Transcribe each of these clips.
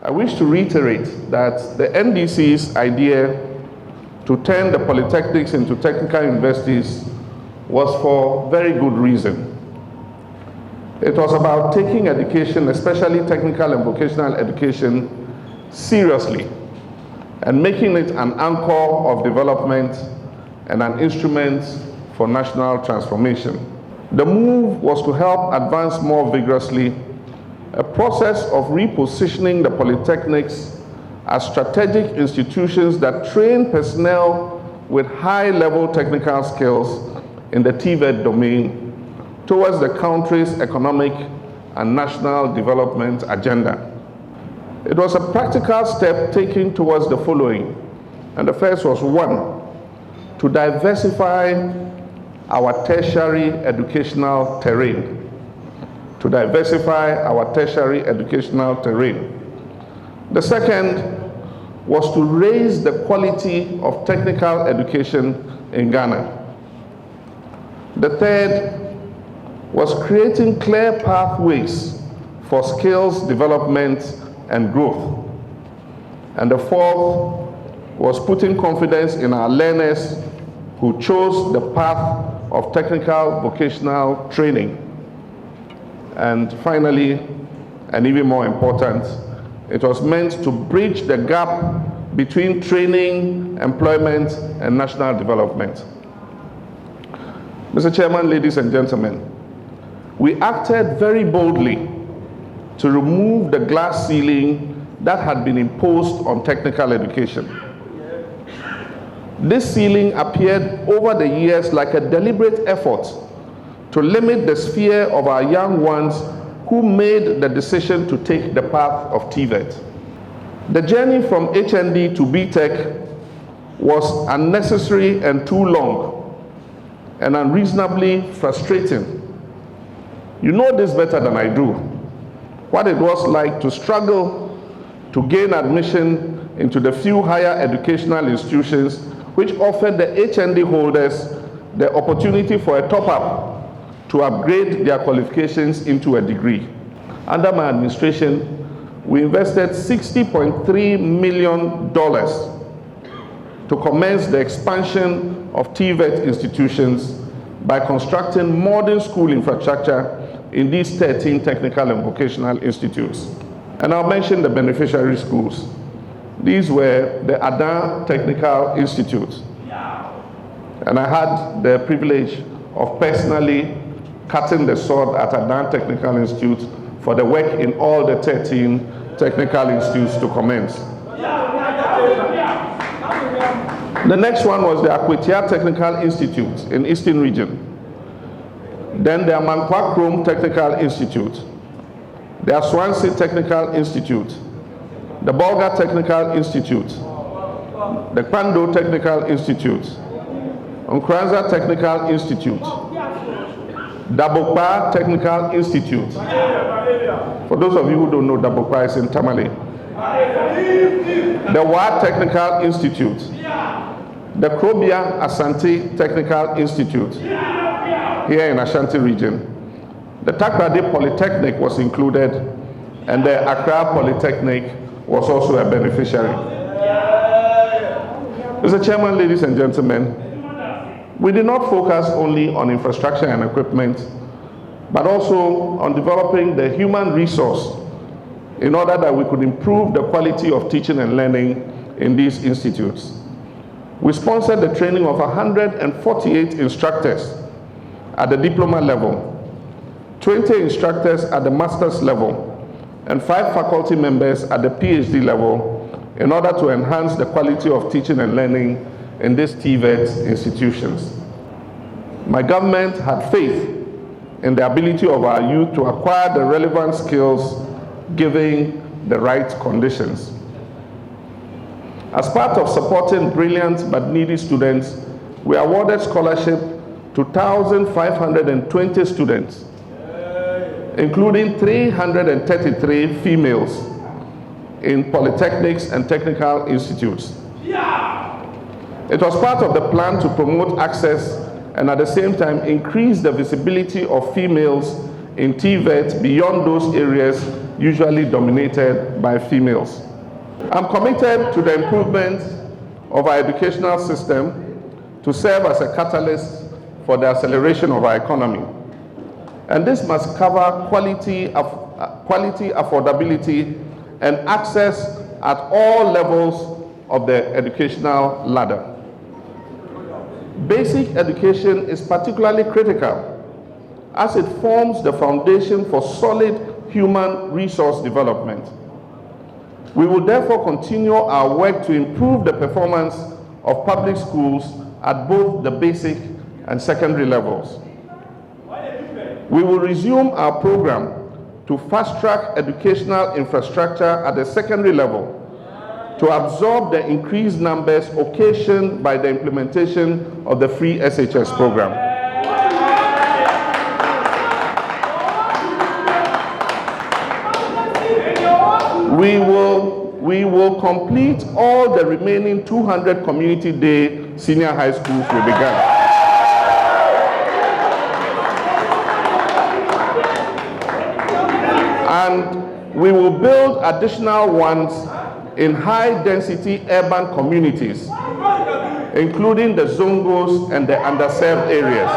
I wish to reiterate that the NDC's idea to turn the polytechnics into technical universities was for very good reason. It was about taking education, especially technical and vocational education, seriously and making it an anchor of development and an instrument for national transformation. The move was to help advance more vigorously a process of repositioning the polytechnics as strategic institutions that train personnel with high-level technical skills in the TVET domain towards the country's economic and national development agenda. It was a practical step taken towards the following, and the first was one, to diversify our tertiary educational terrain. To diversify our tertiary educational terrain. The second was to raise the quality of technical education in Ghana. The third was creating clear pathways for skills development and growth. And the fourth was putting confidence in our learners who chose the path of technical vocational training. And finally, and even more important, it was meant to bridge the gap between training, employment, and national development. Mr. Chairman, ladies and gentlemen, we acted very boldly to remove the glass ceiling that had been imposed on technical education. This ceiling appeared over the years like a deliberate effort to limit the sphere of our young ones who made the decision to take the path of TVET. The journey from HND to BTech was unnecessary and too long and unreasonably frustrating. You know this better than I do, what it was like to struggle to gain admission into the few higher educational institutions which offered the HND holders the opportunity for a top-up to upgrade their qualifications into a degree. Under my administration, we invested $60.3 million to commence the expansion of TVET institutions by constructing modern school infrastructure in these 13 technical and vocational institutes. And I'll mention the beneficiary schools. These were the Adan Technical Institute. And I had the privilege of personally cutting the sword at Adan Technical Institute for the work in all the 13 technical institutes to commence. The next one was the Akwetia Technical Institute in Eastern Region. Then the Amankwa Krom Technical Institute, the Aswansi Technical Institute, the Bolga Technical Institute, the Kwando Technical Institute, Nkranza Technical Institute, Dabokpa Technical Institute. For those of you who don't know, Dabokpa is in Tamale. The Wa Technical Institute, the Krobia Asante Technical Institute, here in Ashanti region. The Takrade Polytechnic was included, and the Accra Polytechnic was also a beneficiary. Mr. Chairman, ladies and gentlemen, we did not focus only on infrastructure and equipment, but also on developing the human resource in order that we could improve the quality of teaching and learning in these institutes. We sponsored the training of 148 instructors at the diploma level, 20 instructors at the master's level, and 5 faculty members at the PhD level in order to enhance the quality of teaching and learning in these TVET institutions. My government had faith in the ability of our youth to acquire the relevant skills given the right conditions. As part of supporting brilliant but needy students, we awarded scholarship to 1,520 students, including 333 females in polytechnics and technical institutes. It was part of the plan to promote access and at the same time increase the visibility of females in TVET beyond those areas usually dominated by females. I'm committed to the improvement of our educational system to serve as a catalyst for the acceleration of our economy. And this must cover quality, affordability, and access at all levels of the educational ladder. Basic education is particularly critical as it forms the foundation for solid human resource development. We will therefore continue our work to improve the performance of public schools at both the basic and secondary levels. We will resume our program to fast-track educational infrastructure at the secondary level to absorb the increased numbers occasioned by the implementation of the free SHS program. We will complete all the remaining 200 community day senior high schools we began. And we will build additional ones in high-density urban communities, including the Zongos and the underserved areas.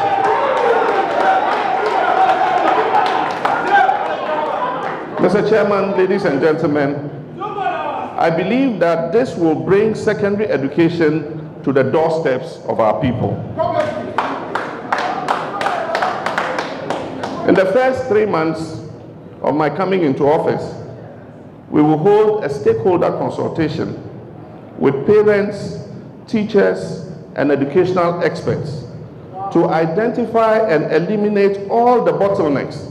Mr. Chairman, ladies and gentlemen, I believe that this will bring secondary education to the doorsteps of our people. In the first 3 months of my coming into office, we will hold a stakeholder consultation with parents, teachers, and educational experts to identify and eliminate all the bottlenecks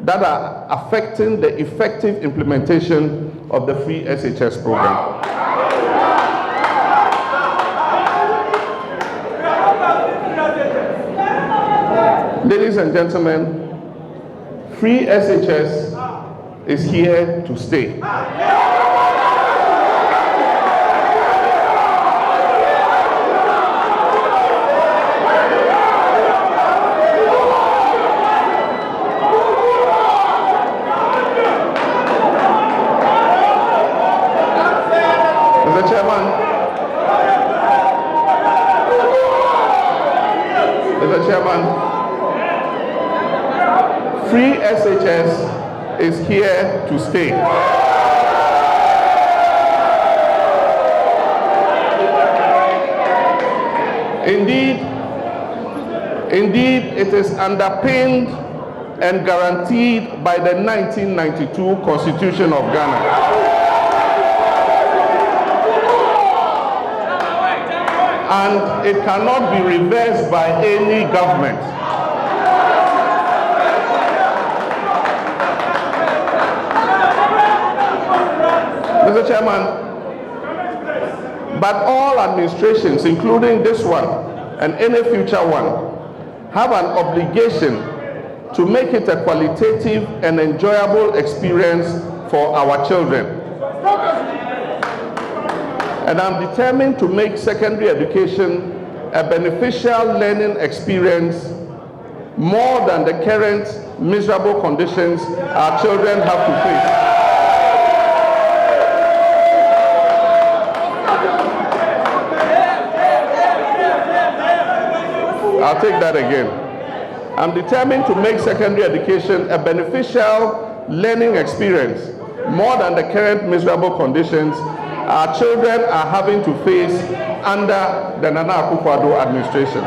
that are affecting the effective implementation of the free SHS program. Ladies and gentlemen, free SHS is here to stay. Mr. Chairman, free SHS is here to stay. Indeed, it is underpinned and guaranteed by the 1992 Constitution of Ghana. And it cannot be reversed by any government. Mr. Chairman, but all administrations, including this one and any future one, have an obligation to make it a qualitative and enjoyable experience for our children. And I'm determined to make secondary education a beneficial learning experience more than the current miserable conditions our children have to face. I'll take that again. I'm determined to make secondary education a beneficial learning experience more than the current miserable conditions our children are having to face under the Nana Akufo-Addo administration.